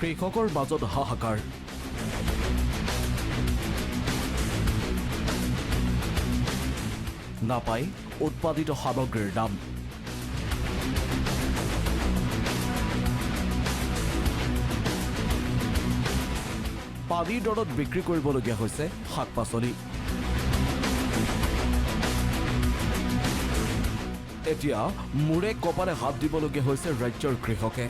কৃষকৰ মাজত হাহাকাৰ নাপায় উৎপাদিত সামগ্ৰীৰ দাম পানীৰ দৰত বিক্ৰী কৰিবলগীয়া হৈছে শাক-পাচলি এতিয়া মূৰে কপালে হাত দিবলগীয়া হৈছে ৰাজ্যৰ কৃষকে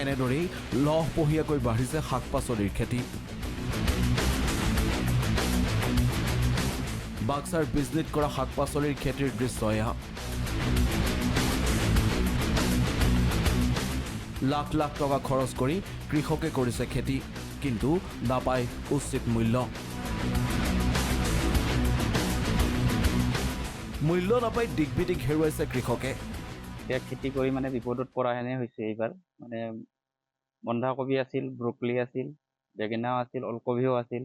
এনেদৰেই লহপহীয়াকৈ বাঢ়িছে শাক-পাচলিৰ খেতি বাক্সাৰ বিজনেছ কৰা শাক-পাচলিৰ খেতিৰ দৃশ্য এয়া লাখ লাখ টকা খৰচ কৰি কৃষকে কৰিছে খেতি কিন্তু নাপায় উচিত মূল্য নাপাই দিগবিদিক হেৰুৱাইছে কৃষকে খেতি কৰি মানে বিপদত পৰা হেনে হৈছে এইবাৰ মানে বন্ধাকবি আছিল ব্ৰকলি আছিল বেঙেনাও আছিল ওলকবিও আছিল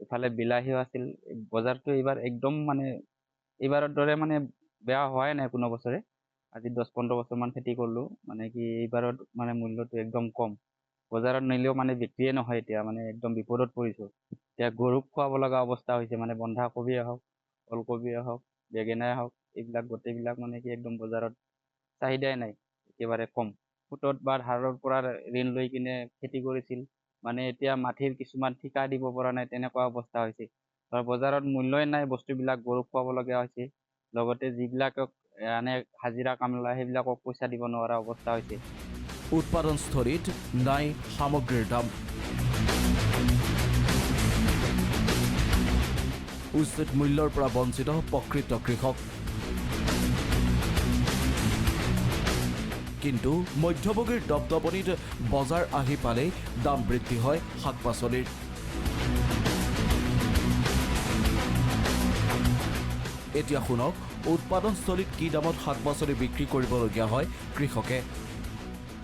ইফালে বিলাহীও আছিল বজাৰটো এইবাৰ একদম মানে এইবাৰৰ দৰে মানে বেয়া হোৱাই নাই কোনো বছৰে আজি 10-15 বছৰমান খেতি কৰিলো মানে কি এইবাৰত মানে মূল্যটো একদম কম বজাৰত নিলেও মানে বিক্ৰীয়ে নহয় এতিয়া মানে একদম বিপদত পৰিছো এতিয়া গৰুক খুৱাব লগা অৱস্থা হৈছে মানে বন্ধাকবিয়ে হওক ওলকবিয়ে হওক বেঙেনাই হওক এইবিলাক গোটেইবিলাক মানে কি একদম বজাৰত চাহিদাই নাই একেবাৰে কম ফুটত বা ধাৰৰ পৰা ঋণ লৈ কিনে খেতি কৰিছিল মানে এতিয়া মাটিৰ কিছুমান ঠিকা দিব পৰা নাই তেনেকুৱা অৱস্থা হৈছে আৰু বজাৰত মূল্যই নাই বস্তুবিলাক গৰুক খুৱাব লগা হৈছে লগতে যিবিলাকক আনে হাজিৰা কামলা সেইবিলাকক পইচা দিব নোৱাৰা অৱস্থা হৈছে উৎপাদনস্থলীত নাই সামগ্ৰীৰ দাম উচিত মূল্যৰ পৰা বঞ্চিত প্ৰকৃত কৃষক কিন্তু মধ্যভোগীৰ দপদপনিত বজাৰ আহি পালেই দাম বৃদ্ধি হয় শাক-পাচলিৰ এতিয়া শুনক উৎপাদনস্থলীত কি দামত শাক-পাচলি বিক্ৰী কৰিবলগীয়া হয় কৃষকে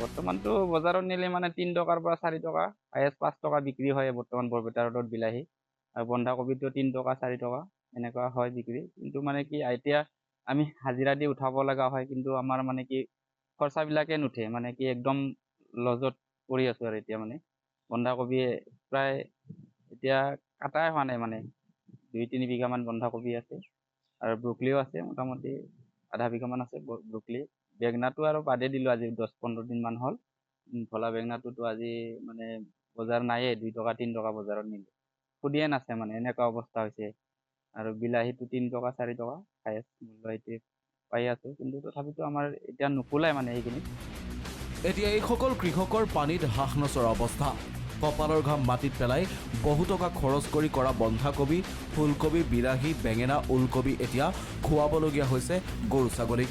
বৰ্তমানটো বজাৰত নিলে মানে 3 টকাৰ পৰা 4 টকা হায়েষ্ট 5 টকা বিক্ৰী হয় বৰ্তমান বৰপেটা ৰোডত বিলাহী আৰু বন্ধাকবিটো 3 টকা 4 টকা এনেকুৱা হয় বিক্ৰী কিন্তু মানে কি এতিয়া আমি হাজিৰা দি উঠাব লগা হয় কিন্তু আমাৰ মানে কি খৰচাবিলাকে নুঠে মানে কি একদম লজত পৰি আছো আৰু এতিয়া মানে বন্ধাকবি প্ৰায় এতিয়া কাটাই হোৱা নাই মানে 2-3 বিঘামান বন্ধাকবি আছে আৰু ব্ৰকলিও আছে মোটামুটি আধা বিঘামান আছে ব্ৰকলি বেঙেনাটো আৰু বাদে দিলো আজি 10-15 দিন মান হ'ল ভলা বেঙেনাটোতো আজি মানে বজাৰ নাইয়ে 2 টকা 3 টকা বজাৰত নিলে সুদিয়ে নাছে মানে এনেকুৱা অৱস্থা হৈছে আৰু বিলাহীটো 3 টকা 4 টকা হায়েষ্ট মূল্য এতিয়া পাই আছো কিন্তু তথাপিতো আমাৰ এতিয়া নুকুলাই মানে এইখিনি এতিয়া এইসকল কৃষকৰ পানীত হাঁহ নচৰা অৱস্থা কপালৰ ঘাম মাটিত পেলাই বহু টকা খৰচ কৰি কৰা বন্ধাকবি ফুলকবি বিলাহী বেঙেনা ওলকবি এতিয়া খুৱাবলগীয়া হৈছে গৰু ছাগলীক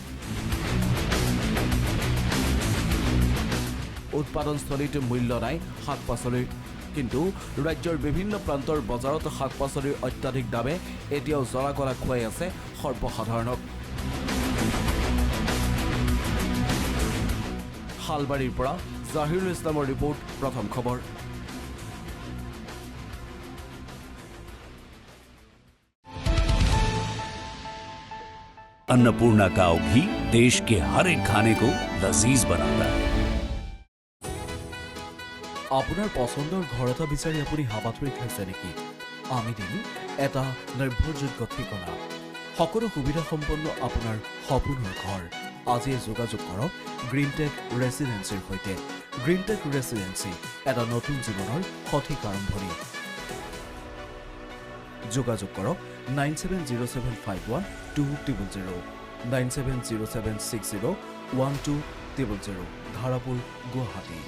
উৎপাদনস্থলীত মূল্য নাই শাক-পাচলিৰ কিন্তু ৰাজ্যৰ বিভিন্ন প্ৰান্তৰ বজাৰত শাক-পাচলিৰ অত্যাধিক দামে এতিয়াও জৰা-কলা খুৱাই আছে সৰ্বসাধাৰণক শালবাৰীৰ পৰা জাহিৰুল ইছলামৰ ৰিপৰ্ট প্ৰথম খবৰ अन्नपूर्णा काव घी देश के हर एक खाने को लजीज बनाता है আপোনাৰ পছন্দৰ ঘৰ এটা বিচাৰি আপুনি হাবাথুৰি খাইছে নেকি আমি দিম এটা নিৰ্ভৰযোগ্য ঠিকনা সকলো সুবিধা সম্পন্ন আপোনাৰ সপোনৰ ঘৰ আজিয়ে যোগাযোগ কৰক গ্ৰীণটেক ৰেচিডেন্সিৰ সৈতে গ্ৰীণটেক ৰেচিডেন্সি এটা নতুন জীৱনৰ সঠিক আৰম্ভণি যোগাযোগ কৰক 9707512000 9707601200 ধাৰাপুৰ গুৱাহাটী